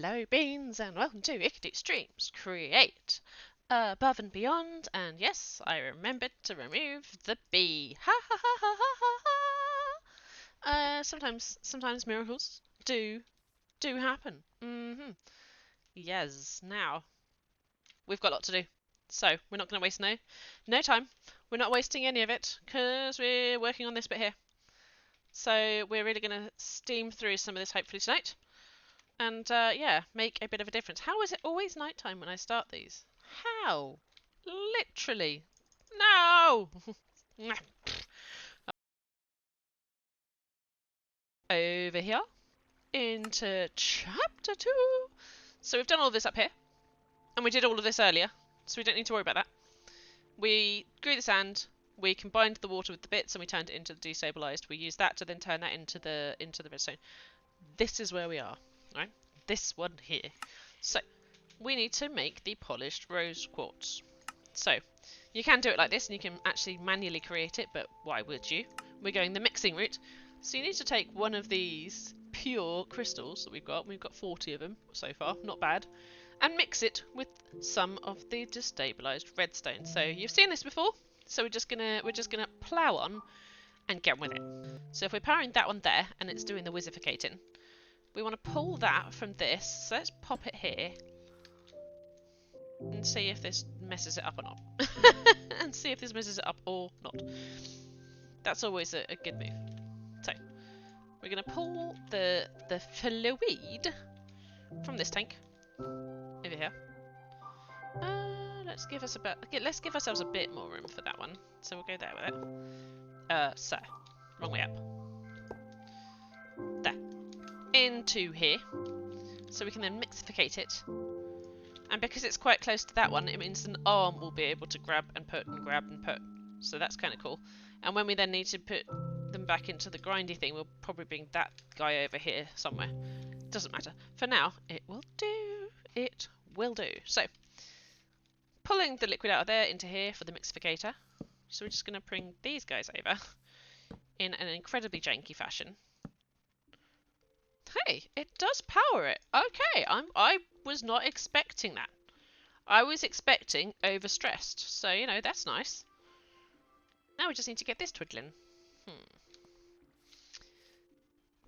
Hello beans and welcome to Ickadoo Streams Create Above and Beyond, and yes, I remembered to remove the bee. Ha ha ha ha ha ha. Sometimes miracles do happen. Yes. Now we've got a lot to do, so we're not going to waste no time. We're not wasting any of it because we're working on this bit here. So we're really going to steam through some of this hopefully tonight. And yeah, make a bit of a difference. How is it always nighttime when I start these? How? Literally. No! Over here. Into chapter 2. So we've done all this up here. And we did all of this earlier. So we don't need to worry about that. We grew the sand. We combined the water with the bits and we turned it into the destabilized. We used that to then turn that into the redstone. This is where we are. Right? This one here. So, we need to make the polished rose quartz. So, you can do it like this and you can actually manually create it, but why would you? We're going the mixing route. So you need to take one of these pure crystals that we've got 40 of them so far, not bad, and mix it with some of the destabilized redstone. So you've seen this before, so we're just gonna plow on and get with it. So if we're powering that one there and it's doing the whizzificating, we want to pull that from this, so let's pop it here and see if this messes it up or not. And see if this messes it up or not. That's always a good move. So, we're going to pull the fluid from this tank over here. Let's give ourselves a bit more room for that one. So we'll go there with it. So, wrong way up. There. Into here, so we can then mixificate it, and because it's quite close to that one, it means an arm will be able to grab and put and grab and put, so that's kind of cool. And when we then need to put them back into the grindy thing, we'll probably bring that guy over here somewhere. Doesn't matter. For now, it will do. So, pulling the liquid out of there into here for the mixificator, so we're just going to bring these guys over in an incredibly janky fashion. Hey, it does power it. Okay, I was not expecting that. I was expecting overstressed. So, you know, that's nice. Now we just need to get this twiddling.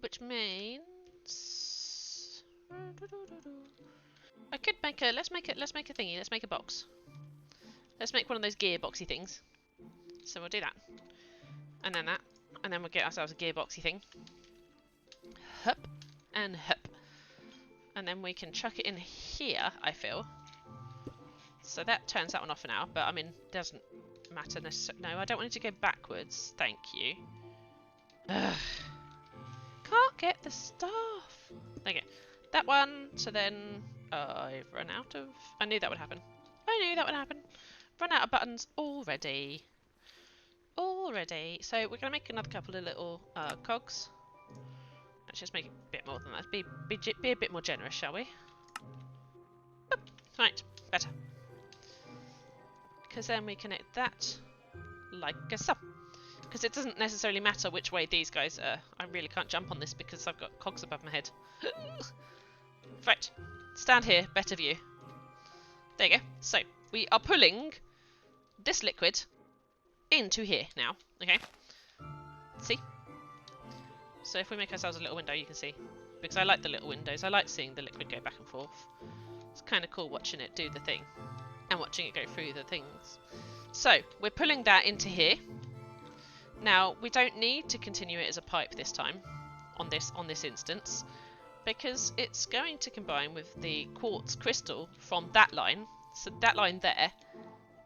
Which means I could make a let's make a thingy, let's make a box. Let's make one of those gearboxy things. So we'll do that. And then that. And then we'll get ourselves a gearboxy thing. Hup. And hup. And then we can chuck it in here, I feel. So that turns that one off for now, but I mean, doesn't matter necessarily. No, I don't want it to go backwards. Thank you. Ugh. Can't get the stuff. Okay. That one, so then I've run out of... I knew that would happen. Run out of buttons already. So we're going to make another couple of little cogs. Let's just make it a bit more than that. Be a bit more generous, shall we? Boop. Right, better. Because then we connect that like so. Because it doesn't necessarily matter which way these guys are. I really can't jump on this because I've got cogs above my head. Right, stand here, better view. There you go. So, we are pulling this liquid into here now, okay? See? So if we make ourselves a little window, you can see. Because I like the little windows. I like seeing the liquid go back and forth. It's kind of cool watching it do the thing. And watching it go through the things. So, we're pulling that into here. Now, we don't need to continue it as a pipe this time. On this instance. Because it's going to combine with the quartz crystal from that line. So that line there.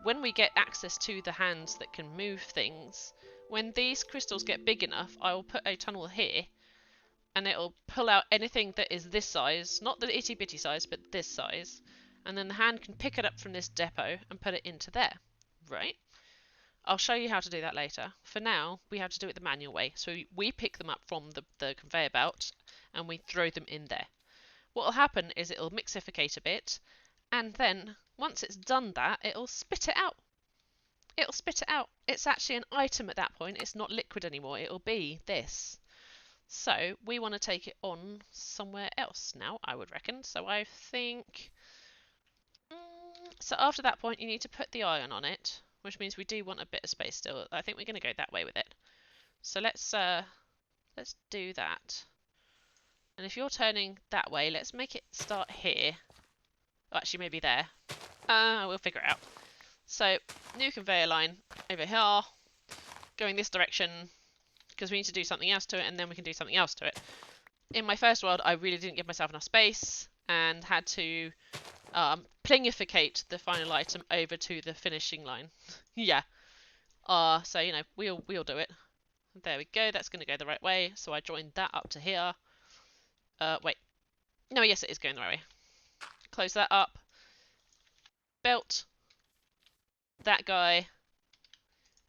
When we get access to the hands that can move things... When these crystals get big enough, I will put a tunnel here, and it'll pull out anything that is this size, not the itty bitty size, but this size, and then the hand can pick it up from this depot and put it into there, right? I'll show you how to do that later. For now, we have to do it the manual way, so we pick them up from the conveyor belt, and we throw them in there. What will happen is it'll mixificate a bit, and then, once it's done that, it'll spit it out. It's actually an item at that point. It's not liquid anymore. It'll be this. So we want to take it on somewhere else now, I would reckon. So I think... so after that point, you need to put the iron on it, which means we do want a bit of space still. I think we're going to go that way with it. So let's do that. And if you're turning that way, let's make it start here. Oh, actually, maybe there. We'll figure it out. So, new conveyor line over here, going this direction, because we need to do something else to it, and then we can do something else to it. In my first world, I really didn't give myself enough space, and had to plingificate the final item over to the finishing line. Yeah. So, you know, we'll do it. There we go, that's going to go the right way. So I joined that up to here. Wait. No, yes, it is going the right way. Close that up. Belt. That guy.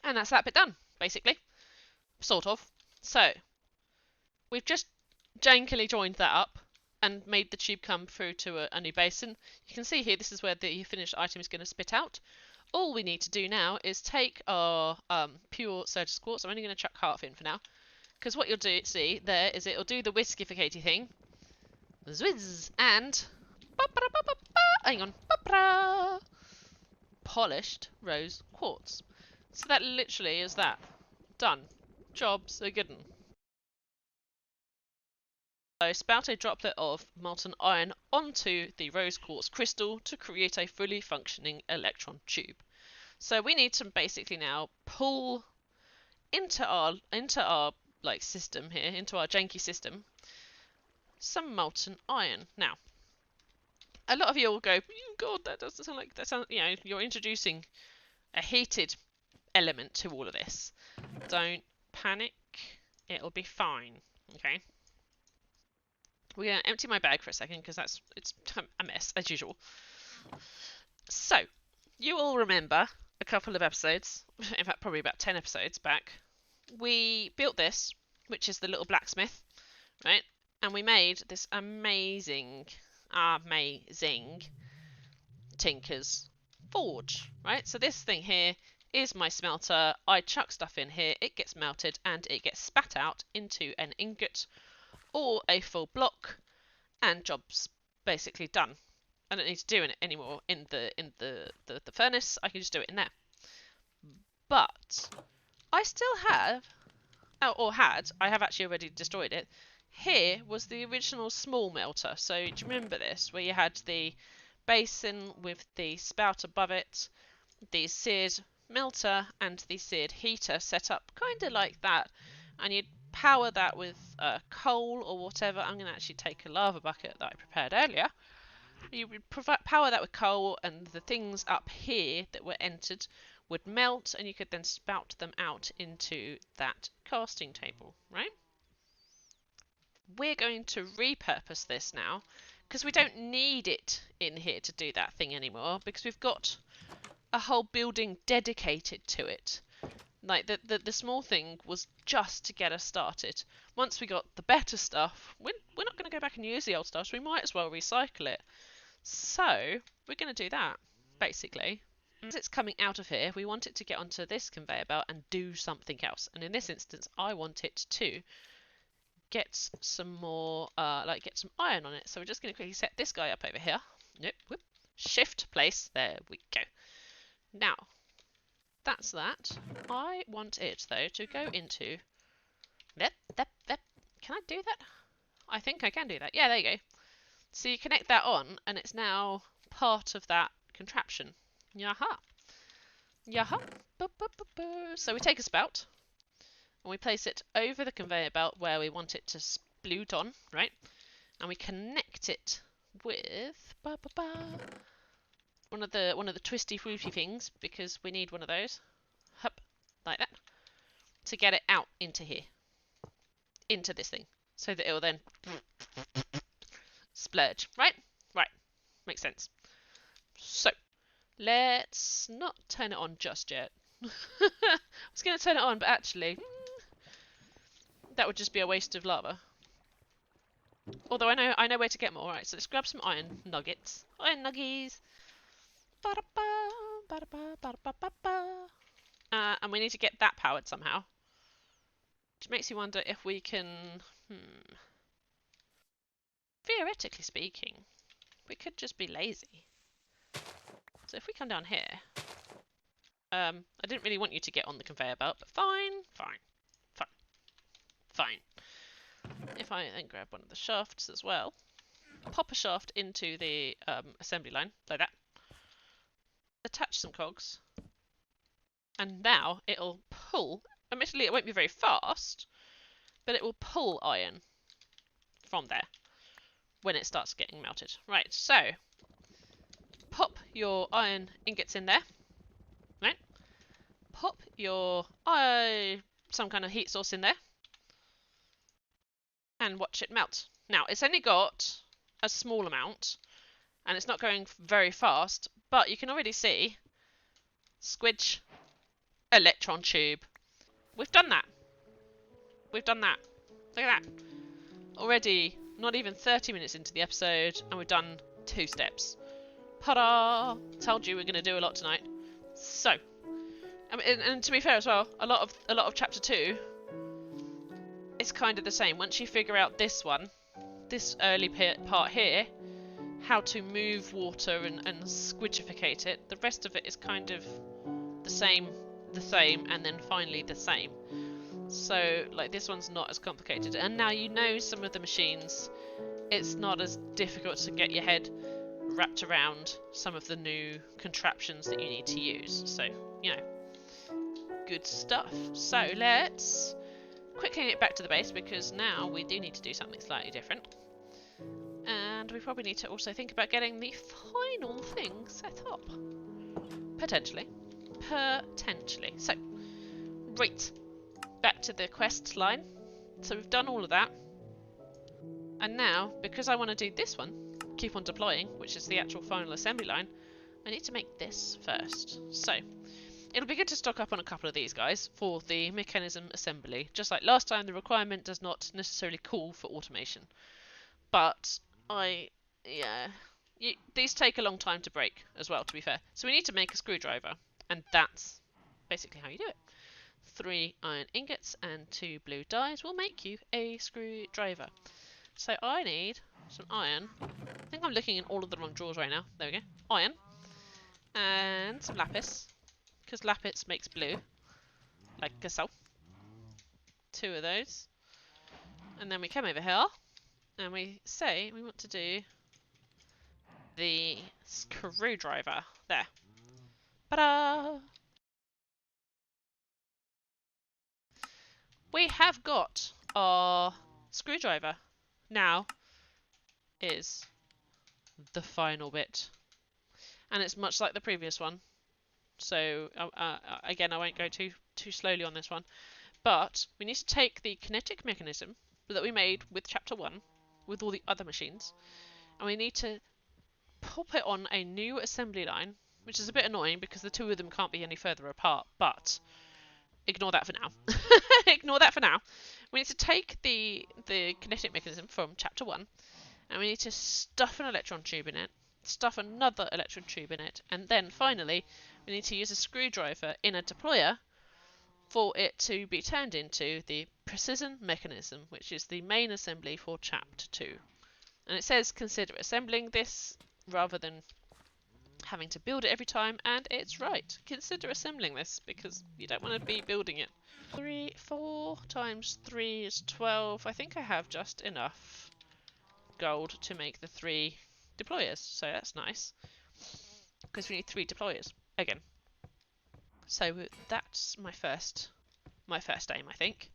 And that's that bit done, basically. Sort of. So, we've just jankily joined that up and made the tube come through to a new basin. You can see here, this is where the finished item is going to spit out. All we need to do now is take our pure surface quartz. I'm only going to chuck half in for now. Because what you'll see there is it'll do the whiskificatey thing. Zwizz! And... hang on. Polished rose quartz. So that literally is that. Done. Job's a good one. So spout a droplet of molten iron onto the rose quartz crystal to create a fully functioning electron tube. So we need to basically now pull into our like system here, into our janky system, some molten iron. Now, a lot of you will go, oh God, that doesn't sound like that. Sounds, you know, you're introducing a heated element to all of this. Don't panic. It'll be fine. Okay. We're gonna empty my bag for a second because it's a mess as usual. So, you all remember a couple of episodes, in fact probably about 10 episodes back, we built this, which is the little blacksmith, right? And we made this amazing Tinker's Forge, right? So this thing here is my smelter. I chuck stuff in here, it gets melted, and it gets spat out into an ingot or a full block, and job's basically done. I don't need to do it anymore in the furnace. I can just do it in there. But I still have, I have actually already destroyed it. Here was the original small melter. So do you remember this, where you had the basin with the spout above it, the seared melter and the seared heater set up kind of like that, and you'd power that with coal or whatever. I'm going to actually take a lava bucket that I prepared earlier. You would power that with coal, and the things up here that were entered would melt, and you could then spout them out into that casting table, right? We're going to repurpose this now, because we don't need it in here to do that thing anymore, because we've got a whole building dedicated to it. Like, the small thing was just to get us started. Once we got the better stuff, we're not going to go back and use the old stuff, so we might as well recycle it. So, we're going to do that, basically. As it's coming out of here, we want it to get onto this conveyor belt and do something else. And in this instance, I want it to get some more, get some iron on it. So we're just going to quickly set this guy up over here. Nope, whoop. Shift place. There we go. Now, that's that. I want it, though, to go into... Can I do that? I think I can do that. Yeah, there you go. So you connect that on, and it's now part of that contraption. Yaha. Yaha. So we take a spout, and we place it over the conveyor belt where we want it to sploot on, right? And we connect it with one of the twisty fruity things, because we need one of those. Hup, like that, to get it out into here, into this thing, so that it will then splurge, right? Right, makes sense. So, let's not turn it on just yet. I was going to turn it on, but actually, that would just be a waste of lava. Although I know where to get more. Right, so let's grab some iron nuggets. Iron nuggies. And we need to get that powered somehow. Which makes you wonder if we can... Theoretically speaking, we could just be lazy. So if we come down here... I didn't really want you to get on the conveyor belt, but fine. If I then grab one of the shafts as well, pop a shaft into the assembly line, like that. Attach some cogs. And now it'll pull, admittedly it won't be very fast, but it will pull iron from there when it starts getting melted. Right, so pop your iron ingots in there, right? Pop your some kind of heat source in there, and watch it melt. Now, it's only got a small amount, and it's not going very fast, but you can already see squidge, electron tube. We've done that. We've done that. Look at that. Already, not even 30 minutes into the episode, and we've done 2 steps. Ta-da! Told you we're going to do a lot tonight. So, and to be fair as well, a lot of chapter 2 is kind of the same. Once you figure out this one, this early part here, how to move water and squidgificate it, the rest of it is kind of the same, and then finally the same. So, like, this one's not as complicated. And now you know some of the machines, it's not as difficult to get your head wrapped around some of the new contraptions that you need to use. So, you know, good stuff. So, let's quickly get back to the base, because now we do need to do something slightly different. And we probably need to also think about getting the final thing set up. Potentially. So, right. Back to the quest line. So we've done all of that. And now, because I want to do this one, keep on deploying, which is the actual final assembly line, I need to make this first. So, it'll be good to stock up on a couple of these guys for the mechanism assembly. Just like last time, the requirement does not necessarily call for automation. But, these take a long time to break as well, to be fair. So we need to make a screwdriver, and that's basically how you do it. 3 iron ingots and 2 blue dyes will make you a screwdriver. So I need some iron. I think I'm looking in all of the wrong drawers right now. There we go. Iron. And some lapis. Because lapis makes blue. Like so. 2 of those. And then we come over here. And we say we want to do the screwdriver. There. Ta-da! We have got our screwdriver. Now is the final bit. And it's much like the previous one. So, again, I won't go too slowly on this one. But we need to take the kinetic mechanism that we made with Chapter 1, with all the other machines, and we need to pop it on a new assembly line, which is a bit annoying because the 2 of them can't be any further apart, but ignore that for now. Ignore that for now. We need to take the kinetic mechanism from Chapter 1, and we need to stuff an electron tube in it, stuff another electron tube in it, and then finally we need to use a screwdriver in a deployer for it to be turned into the precision mechanism, which is the main assembly for Chapter 2. And it says consider assembling this rather than having to build it every time, and it's right. Consider assembling this because you don't want to be building it. 4 times 3 is 12. I think I have just enough gold to make the 3 deployers, so that's nice. Because we need 3 deployers again. So that's my first aim, I think.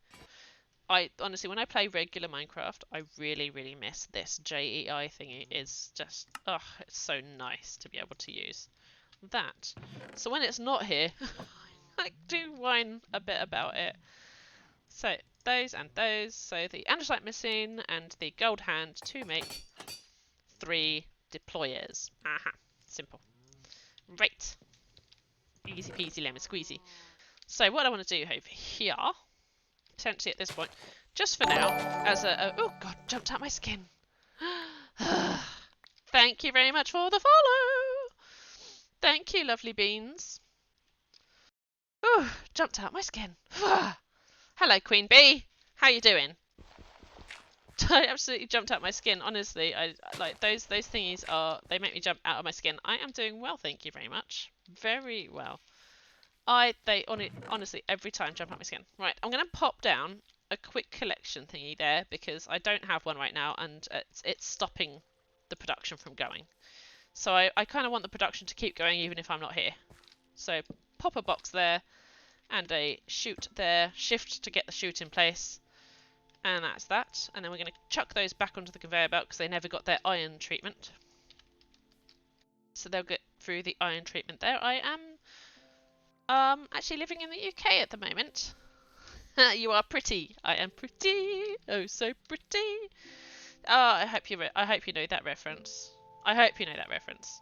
I honestly, when I play regular Minecraft, I really miss this JEI thingy. It's just, it's so nice to be able to use that. So when it's not here, I do whine a bit about it. So those and those. So the andesite machine and the gold hand to make 3 deployers. Aha, simple. Right. Easy peasy lemon squeezy. So what I want to do over here, potentially at this point, just for now, as oh god, jumped out my skin. Thank you very much for the follow. Thank you, lovely beans. Jumped out my skin. Hello, Queen Bee. How you doing? I absolutely jumped out my skin. Honestly, I like those thingies are they make me jump out of my skin. I am doing well, thank you very much. Very well. Honestly every time jump out my skin. Right, I'm gonna pop down a quick collection thingy there because I don't have one right now and it's stopping the production from going. So I kind of want the production to keep going even if I'm not here. So pop a box there and a chute there. Shift to get the chute in place. And that's that. And then we're going to chuck those back onto the conveyor belt because they never got their iron treatment. So they'll get through the iron treatment there. I am actually living in the UK at the moment. You are pretty. I am pretty. Oh, so pretty. I hope you know that reference. I hope you know that reference.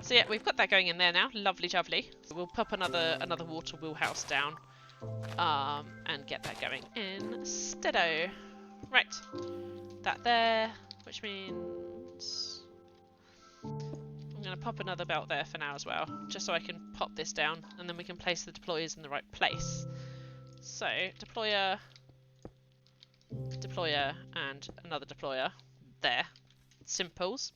So yeah, we've got that going in there now. Lovely jubbly. We'll pop another water wheelhouse down. And get that going instead. Right. That there, which means I'm going to pop another belt there for now as well, just so I can pop this down, and then we can place the deployers in the right place. So, deployer, and another deployer there. Simples.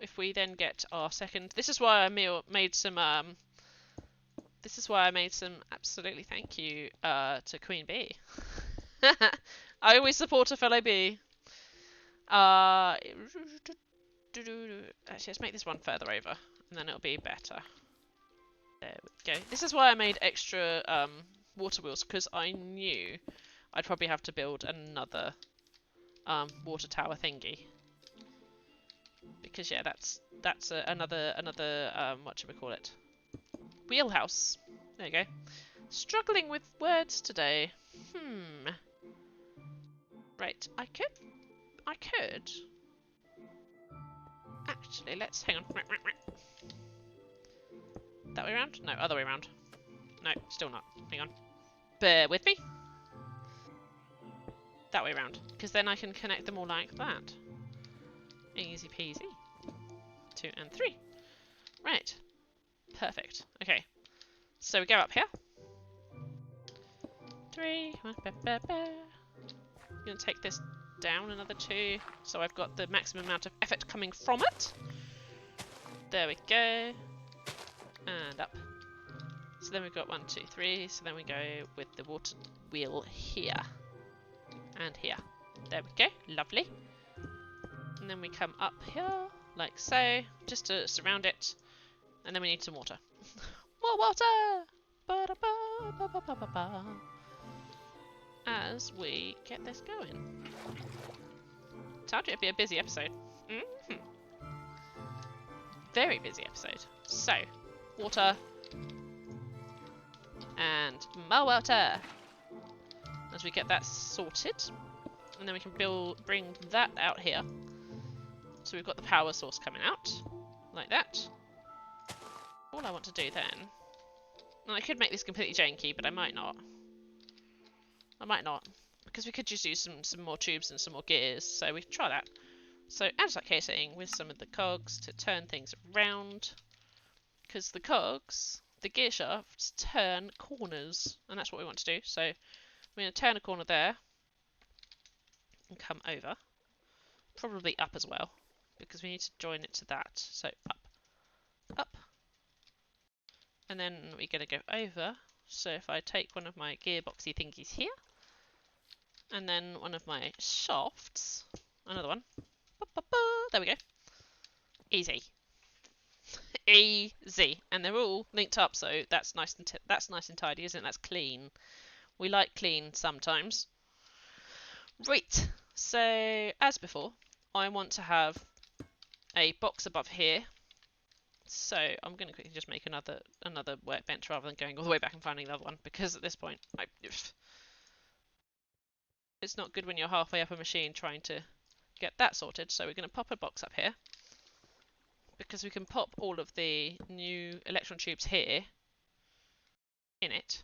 If we then get our second... This is why I made some... This is why I made some... Absolutely thank you to Queen Bee. I always support a fellow bee. Actually, let's make this one further over, and then it'll be better. There we go. This is why I made extra water wheels, because I knew I'd probably have to build another water tower thingy. Because yeah, that's another whatchamacallit, wheelhouse. There you go. Struggling with words today. Right, I could. Actually, let's hang on. That way around? No, other way around. No, still not. Hang on. Bear with me. That way around. Because then I can connect them all like that. Easy peasy. 2 and 3. Right. Perfect. Okay. So we go up here. 3. I'm going to take this down another 2. So I've got the maximum amount of effort coming from it. There we go. And up. So then we've got 1, 2, 3. So then we go with the water wheel here. And here. There we go. Lovely. And then we come up here, like so, just to surround it. And then we need some water. More water! Ba-da-ba-ba-ba-ba-ba-ba. As we get this going. Told you it'd be a busy episode. Very busy episode. So, water. And more water. As we get that sorted. And then we can bring that out here. So we've got the power source coming out. Like that. All I want to do then... And I could make this completely janky, but I might not. I might not. Because we could just use some more tubes and some more gears. So we can try that. So andesite casing with some of the cogs to turn things around. Because the cogs, the gear shafts, turn corners. And that's what we want to do. So we're going to turn a corner there. And come over. Probably up as well. Because we need to join it to that. So up. Up. And then we're going to go over. So if I take one of my gearboxy thingies here. And then one of my shafts. Another one. There we go. Easy. Easy. And they're all linked up, so that's nice and tidy, isn't it? That's clean. We like clean sometimes. Right. So as before, I want to have a box above here. So I'm going to quickly just make another workbench rather than going all the way back and finding another one, because at this point, it's not good when you're halfway up a machine trying to get that sorted. So we're going to pop a box up here, because we can pop all of the new electron tubes here in it.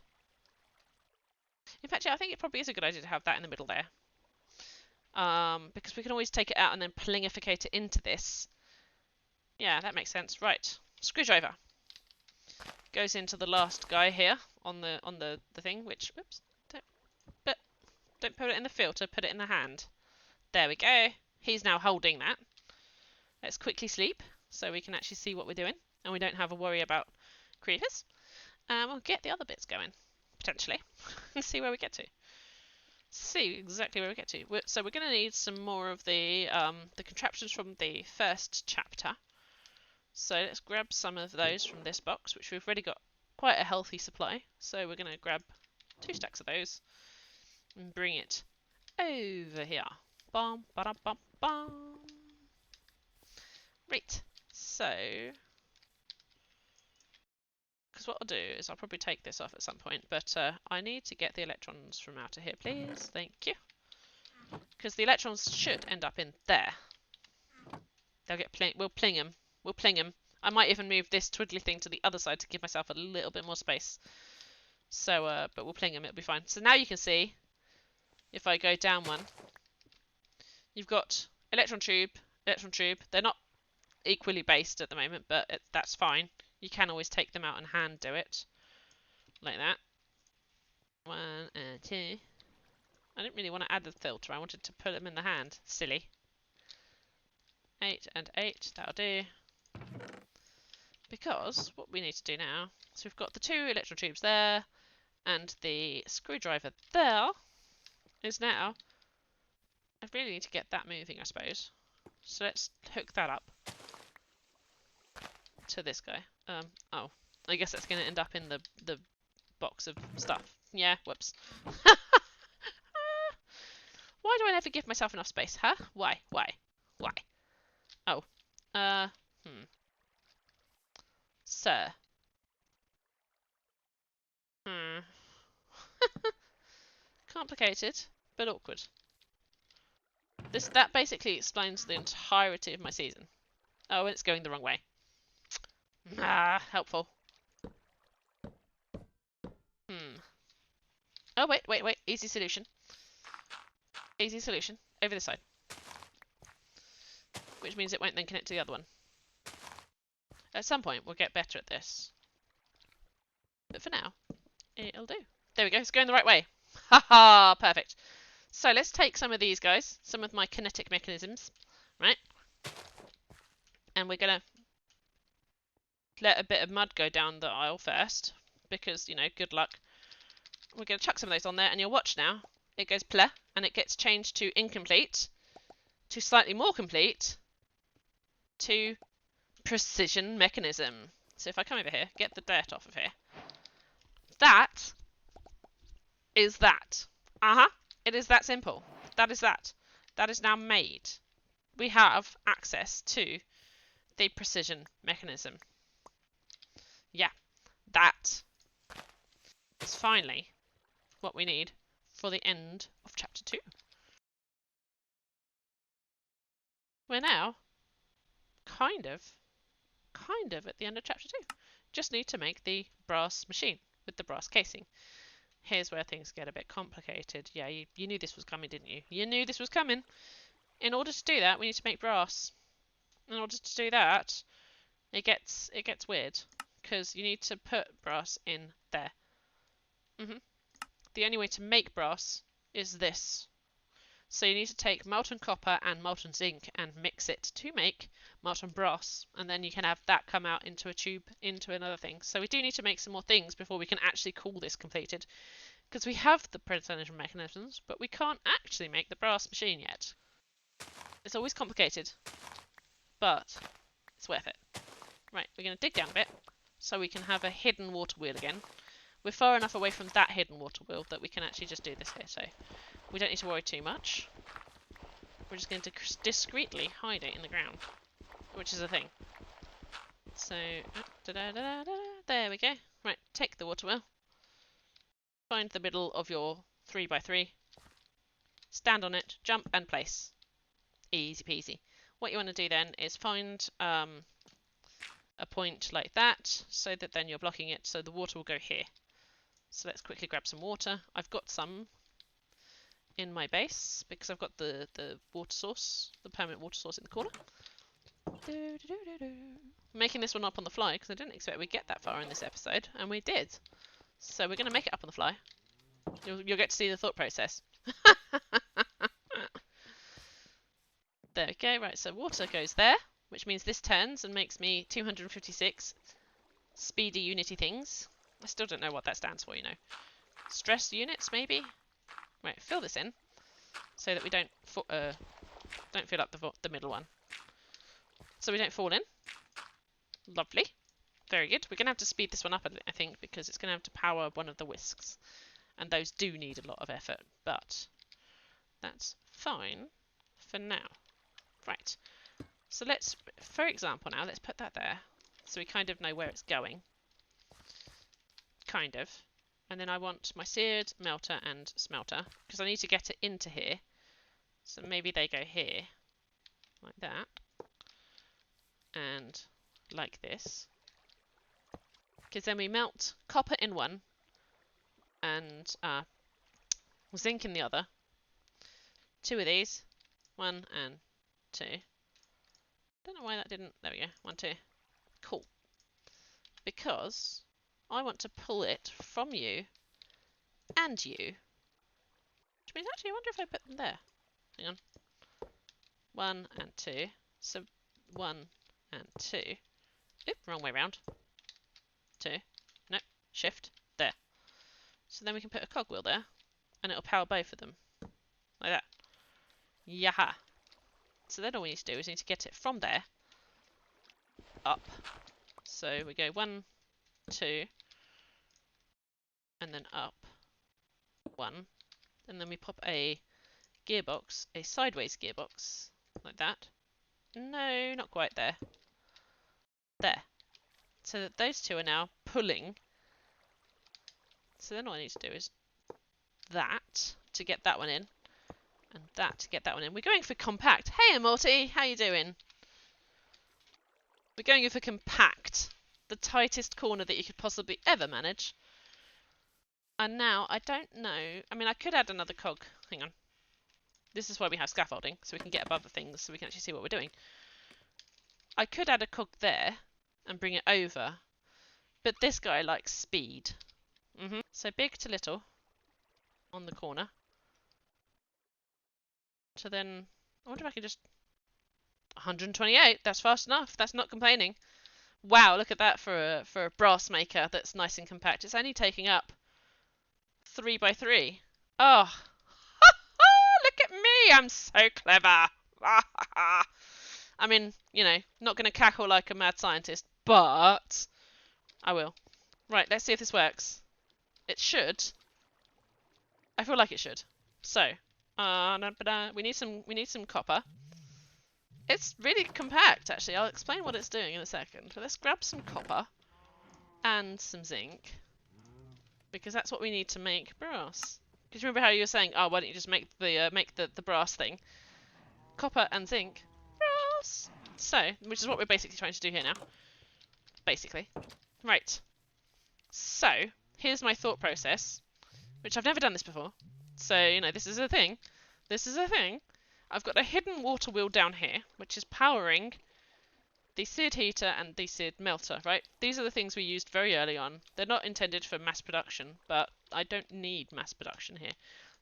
In fact, yeah, I think it probably is a good idea to have that in the middle there. Because we can always take it out and then plingificate it into this. Yeah, that makes sense. Right, screwdriver goes into the last guy here on the thing, which whoops, Don't put it in the filter, put it in the hand. There we go. He's now holding that. Let's quickly sleep so we can actually see what we're doing and we don't have a worry about creepers. And we'll get the other bits going, potentially, and see where we get to. See exactly where we get to. So we're going to need some more of the contraptions from the first chapter. So let's grab some of those from this box, which we've already got quite a healthy supply. So we're going to grab 2 stacks of those and bring it over here. Bum, ba-dum, bum, bum. Right. So, because what I'll do is I'll probably take this off at some point, but I need to get the electrons from out of here, please. Thank you. Because the electrons should end up in there. They'll get we'll pling them. We'll pling them. I might even move this twiddly thing to the other side to give myself a little bit more space. So, but we'll pling them, it'll be fine. So now you can see, if I go down one, you've got electron tube. They're not equally based at the moment, but that's fine. You can always take them out and hand do it. Like that. 1 and 2. I didn't really want to add the filter, I wanted to put them in the hand. Silly. 8 and 8, that'll do. Because what we need to do now, so we've got the 2 electron tubes there, and the screwdriver there is now, I really need to get that moving, I suppose. So let's hook that up to this guy. Oh, I guess that's going to end up in the box of stuff. Yeah, whoops. Why do I never give myself enough space, huh? Why? Oh. Sir. Complicated, but awkward. That basically explains the entirety of my season. Oh, and it's going the wrong way. Helpful. Oh, wait. Easy solution. Over this side. Which means it won't then connect to the other one. At some point, we'll get better at this. But for now, it'll do. There we go, it's going the right way. Haha, perfect. So let's take some of these guys, some of my kinetic mechanisms, right? And we're going to let a bit of mud go down the aisle first, because, you know, good luck. We're going to chuck some of those on there, and you'll watch now. It goes pleh, and it gets changed to incomplete, to slightly more complete, to precision mechanism. So if I come over here, get the dirt off of here. That is that. It is that simple. That is that. That is now made. We have access to the precision mechanism. Yeah, that is finally what we need for the end of chapter 2. We're now kind of at the end of chapter 2. Just need to make the brass machine with the brass casing. Here's where things get a bit complicated. Yeah, you knew this was coming, didn't you? You knew this was coming. In order to do that, we need to make brass. In order to do that, it gets weird, because you need to put brass in there. The only way to make brass is this. So you need to take molten copper and molten zinc and mix it to make molten brass, and then you can have that come out into a tube, into another thing. So we do need to make some more things before we can actually call this completed, because we have the precision mechanisms, but we can't actually make the brass machine yet. It's always complicated, but it's worth it. Right, we're going to dig down a bit so we can have a hidden water wheel again. We're far enough away from that hidden water wheel that we can actually just do this here, so we don't need to worry too much. We're just going to discreetly hide it in the ground, which is a thing. So, there we go. Right, take the water wheel. Find the middle of your 3x3. Stand on it, jump and place. Easy peasy. What you want to do then is find a point like that, so that then you're blocking it, so the water will go here. So let's quickly grab some water. I've got some in my base, because I've got the water source, the permanent water source in the corner. I'm making this one up on the fly, because I didn't expect we'd get that far in this episode, and we did. So we're going to make it up on the fly. You'll get to see the thought process. There we go. Right, so water goes there, which means this turns and makes me 256 speedy unity things. I still don't know what that stands for, you know. Stress units, maybe? Right, fill this in so that we don't fill up the middle one. So we don't fall in. Lovely. Very good. We're going to have to speed this one up, I think, because it's going to have to power one of the whisks. And those do need a lot of effort, but that's fine for now. Right. So let's, for example now, let's put that there. So we kind of know where it's going. Kind of. And then I want my seared, melter, and smelter, because I need to get it into here. So maybe they go here, like that. And like this. Because then we melt copper in one, and zinc in the other. Two of these. One and two. Don't know why that didn't... There we go. 1, 2. Cool. Because I want to pull it from you and you. Which means actually I wonder if I put them there. Hang on. 1 and 2. So 1 and 2. Oop, wrong way round. 2. Nope. Shift. There. So then we can put a cogwheel there. And it'll power both of them. Like that. Yaha. So then all we need to do is we need to get it from there up. So we go 1, 2, and then up 1, and then we pop a gearbox, a sideways gearbox, like that. No, not quite there. There. So that those two are now pulling. So then all I need to do is that to get that one in, and that to get that one in. We're going for compact. Hey, Morty, how you doing? We're going for compact. The tightest corner that you could possibly ever manage. And now, I don't know... I mean, I could add another cog. Hang on. This is why we have scaffolding, so we can get above the things, so we can actually see what we're doing. I could add a cog there, and bring it over. But this guy likes speed. So big to little, on the corner. So then, I wonder if I can just... 128, that's fast enough, that's not complaining. Wow, look at that for a brass maker that's nice and compact. It's only taking up 3 by 3. Oh, look at me, I'm so clever. I mean, you know, not going to cackle like a mad scientist, but I will. Right, let's see if this works. It should. I feel like it should. So, we need some copper. It's really compact, actually. I'll explain what it's doing in a second. But let's grab some copper and some zinc, because that's what we need to make brass. Because remember how you were saying, oh, why don't you just make the brass thing? Copper and zinc, brass. So, which is what we're basically trying to do here now. Basically, right. So, here's my thought process, which I've never done this before. So, you know, this is a thing. This is a thing. I've got a hidden water wheel down here, which is powering the seared heater and the seared melter, right? These are the things we used very early on. They're not intended for mass production, but I don't need mass production here.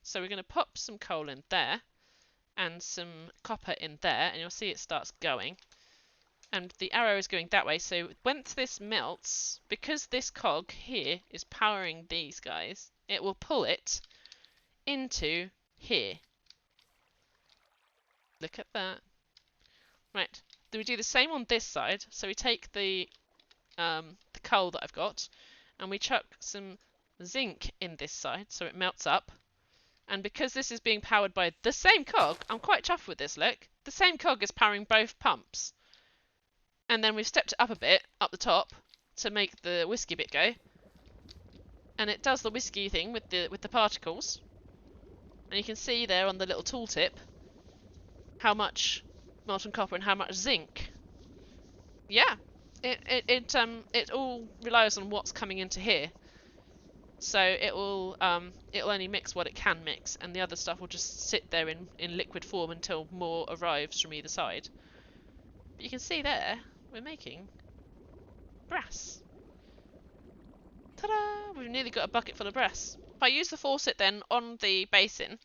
So we're going to pop some coal in there, and some copper in there, and you'll see it starts going. And the arrow is going that way, so once this melts, because this cog here is powering these guys, it will pull it into here. Look at that. Right, then we do the same on this side. So we take the coal that I've got, and we chuck some zinc in this side, so it melts up. And because this is being powered by the same cog, I'm quite chuffed with this, look. The same cog is powering both pumps. And then we've stepped it up a bit, up the top, to make the whiskey bit go. And it does the whiskey thing with the particles. And you can see there on the little tooltip how much molten copper and how much zinc. Yeah, it all relies on what's coming into here. So it'll only mix what it can mix, and the other stuff will just sit there in liquid form until more arrives from either side. But you can see there, we're making brass. Ta-da! We've nearly got a bucket full of brass. If I use the faucet then on the basin,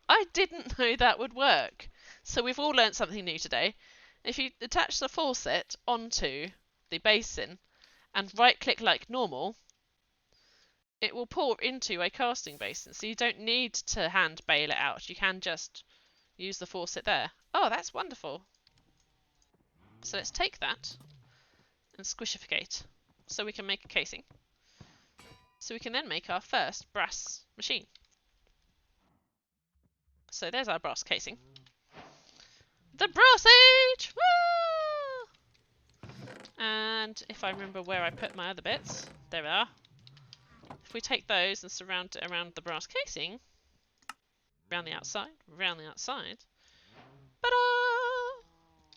I didn't know that would work. So we've all learnt something new today. If you attach the faucet onto the basin and right click like normal, it will pour into a casting basin. So you don't need to hand bail it out. You can just use the faucet there. Oh, that's wonderful. So let's take that and squishificate so we can make a casing. So we can then make our first brass machine. So there's our brass casing. The brass age! Woo! And if I remember where I put my other bits, there we are. If we take those and surround it around the brass casing, around the outside, ta-da!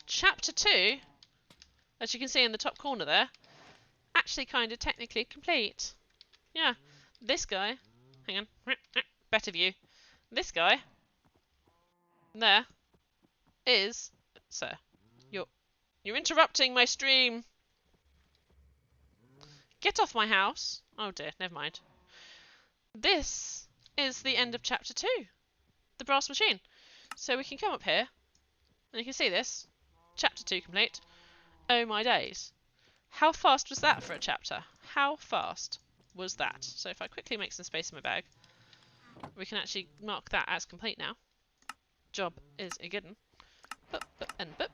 Chapter 2, as you can see in the top corner there, actually kind of technically complete. Yeah, this guy, hang on, better view. This guy, there, is, sir, you're interrupting my stream. Get off my house. Oh dear, never mind. This is the end of chapter 2, the brass machine. So we can come up here, and you can see this. Chapter 2 complete. Oh my days. How fast was that for a chapter? How fast was that? So if I quickly make some space in my bag, we can actually mark that as complete now. Job is a good one. Boop, boop, and boop.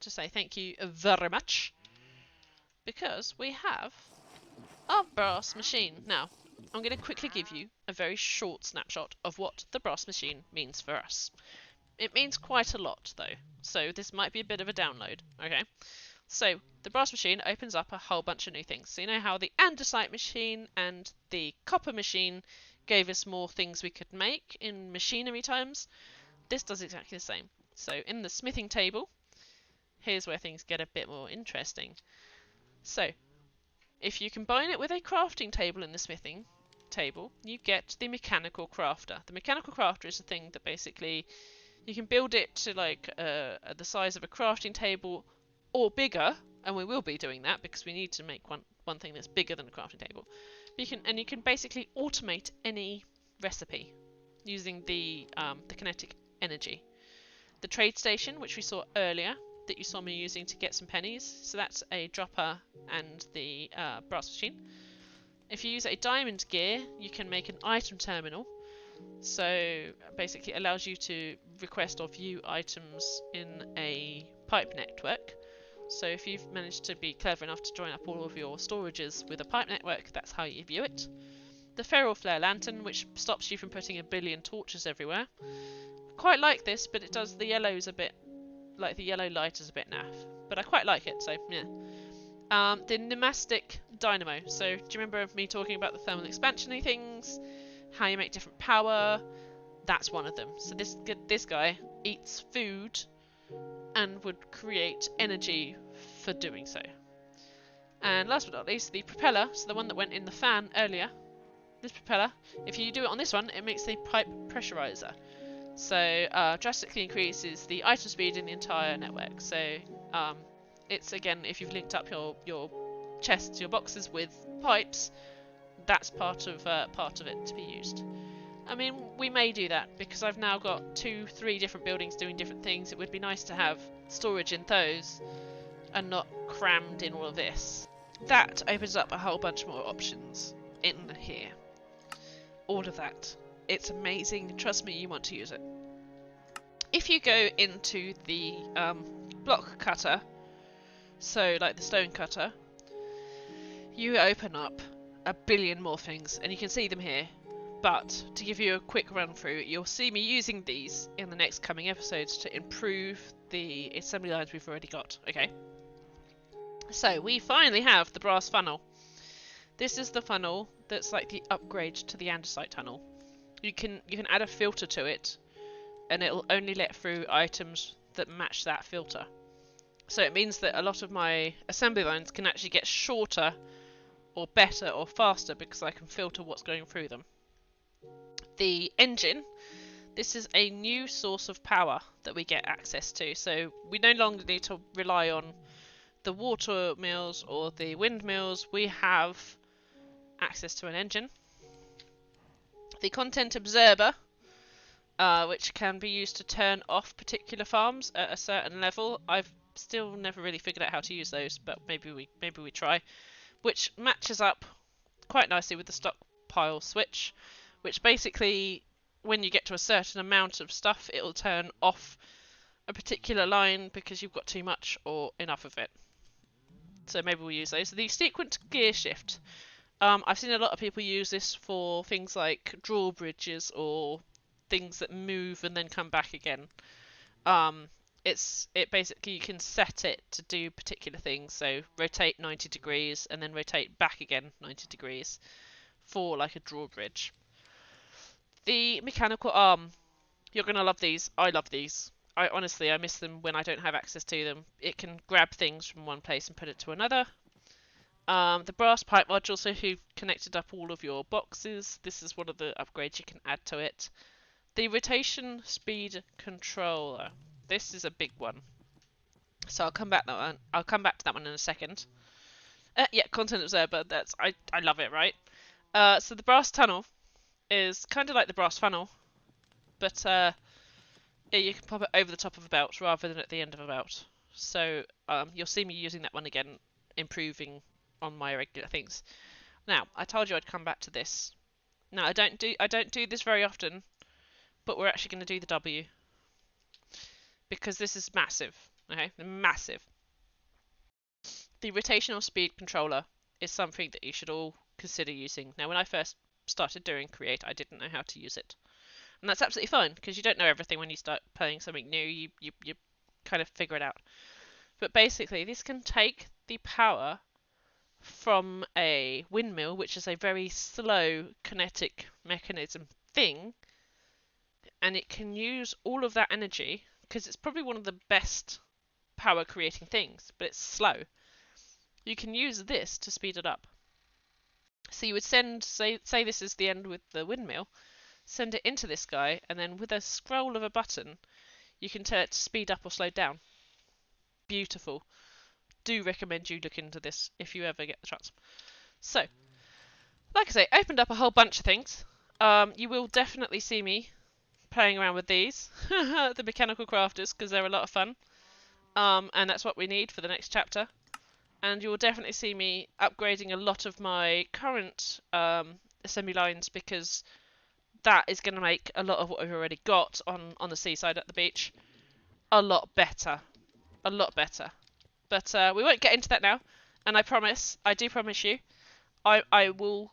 To say thank you very much. Because we have our brass machine. Now, I'm going to quickly give you a very short snapshot of what the brass machine means for us. It means quite a lot, though, so this might be a bit of a download, okay? So, the brass machine opens up a whole bunch of new things. So you know how the andesite machine and the copper machine gave us more things we could make in machinery terms? This does exactly the same. So, in the smithing table, here's where things get a bit more interesting. So, if you combine it with a crafting table in the smithing table, you get the mechanical crafter. The mechanical crafter is a thing that basically you can build it to like the size of a crafting table or bigger, and we will be doing that because we need to make one thing that's bigger than a crafting table. You can basically automate any recipe using the kinetic energy. The trade station, which we saw earlier, that you saw me using to get some pennies, so that's a dropper and the brass machine. If you use a diamond gear, you can make an item terminal. So basically it allows you to request or view items in a pipe network. So if you've managed to be clever enough to join up all of your storages with a pipe network, that's how you view it. The feral flare lantern, which stops you from putting a billion torches everywhere. Quite like this, but it does the yellows a bit, like the yellow light is a bit naff. But I quite like it, so yeah. The pneumatic dynamo. So do you remember me talking about the thermal expansion-y things? How you make different power? That's one of them. So this guy eats food and would create energy for doing so. And last but not least, the propeller. So the one that went in the fan earlier. This propeller, if you do it on this one, it makes the pipe pressurizer. So drastically increases the item speed in the entire network. So it's again, if you've linked up your chests, your boxes with pipes, that's part of it to be used. I mean, we may do that because I've now got 2-3 different buildings doing different things. It would be nice to have storage in those and not crammed in all of this. That opens up a whole bunch more options in here. All of that. It's amazing. Trust me, you want to use it. If you go into the block cutter, so like the stone cutter, you open up a billion more things, and you can see them here. But to give you a quick run through, you'll see me using these in the next coming episodes to improve the assembly lines we've already got. Okay. So we finally have the brass funnel. This is the funnel that's like the upgrade to the andesite tunnel. You can add a filter to it, and it'll only let through items that match that filter. So it means that a lot of my assembly lines can actually get shorter or better or faster because I can filter what's going through them. The engine, this is a new source of power that we get access to. So we no longer need to rely on the water mills or the windmills. We have access to an engine. The content observer, which can be used to turn off particular farms at a certain level. I've still never really figured out how to use those, but maybe we try. Which matches up quite nicely with the stockpile switch, which basically, when you get to a certain amount of stuff, it'll turn off a particular line because you've got too much or enough of it. So maybe we'll use those. The sequence gear shift. I've seen a lot of people use this for things like drawbridges or things that move and then come back again. It basically, you can set it to do particular things. So rotate 90 degrees and then rotate back again 90 degrees for like a drawbridge. The mechanical arm. You're gonna love these. I love these. I miss them when I don't have access to them. It can grab things from one place and put it to another. The brass pipe module, so if you've connected up all of your boxes, this is one of the upgrades you can add to it. The rotation speed controller. This is a big one. So I'll come back to that one in a second. Yeah, content observer. I love it, right? So the brass tunnel is kind of like the brass funnel, but yeah, you can pop it over the top of a belt rather than at the end of a belt. So you'll see me using that one again, improving on my regular things. Now, I told you I'd come back to this. Now, I don't do this very often, but we're actually going to do the W because this is massive. Okay, massive. The rotational speed controller is something that you should all consider using. Now, when I first started doing Create, I didn't know how to use it. And that's absolutely fine, because you don't know everything when you start playing something new. You kind of figure it out. But basically, this can take the power from a windmill, which is a very slow kinetic mechanism thing, and it can use all of that energy, because it's probably one of the best power creating things, but it's slow. You can use this to speed it up. So you would say this is the end with the windmill, send it into this guy, and then with a scroll of a button, you can tell it to speed up or slow down. Beautiful. Do recommend you look into this if you ever get the chance. So, like I say, opened up a whole bunch of things. You will definitely see me playing around with these, the mechanical crafters, because they're a lot of fun. And that's what we need for the next chapter. And you will definitely see me upgrading a lot of my current assembly lines, because that is going to make a lot of what we've already got on the seaside at the beach a lot better. A lot better. But we won't get into that now. And I do promise you, I will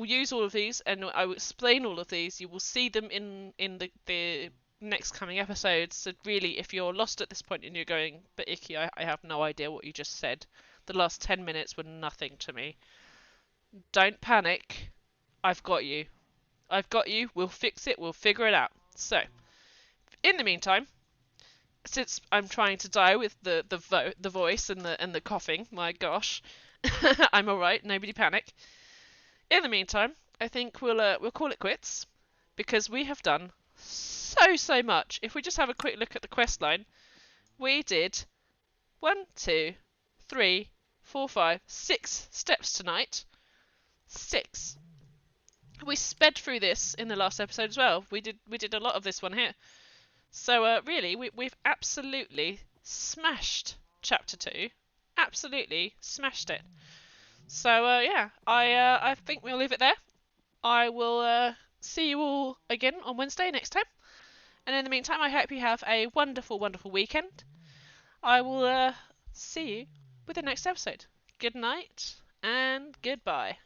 use all of these and I will explain all of these. You will see them in the next coming episodes. So really, if you're lost at this point and you're going, but Icky, I have no idea what you just said. The last 10 minutes were nothing to me. Don't panic. I've got you. I've got you. We'll fix it. We'll figure it out. So, in the meantime, since I'm trying to die with the voice and the coughing, my gosh, I'm all right. Nobody panic. In the meantime, I think we'll call it quits, because we have done so much. If we just have a quick look at the quest line, we did 1, 2, 3, 4, 5, 6 steps tonight. 6. We sped through this in the last episode as well. We did a lot of this one here. So really, we've absolutely smashed chapter 2. Absolutely smashed it. So yeah, I think we'll leave it there. I will see you all again on Wednesday next time. And in the meantime, I hope you have a wonderful, wonderful weekend. I will see you with the next episode. Good night and goodbye.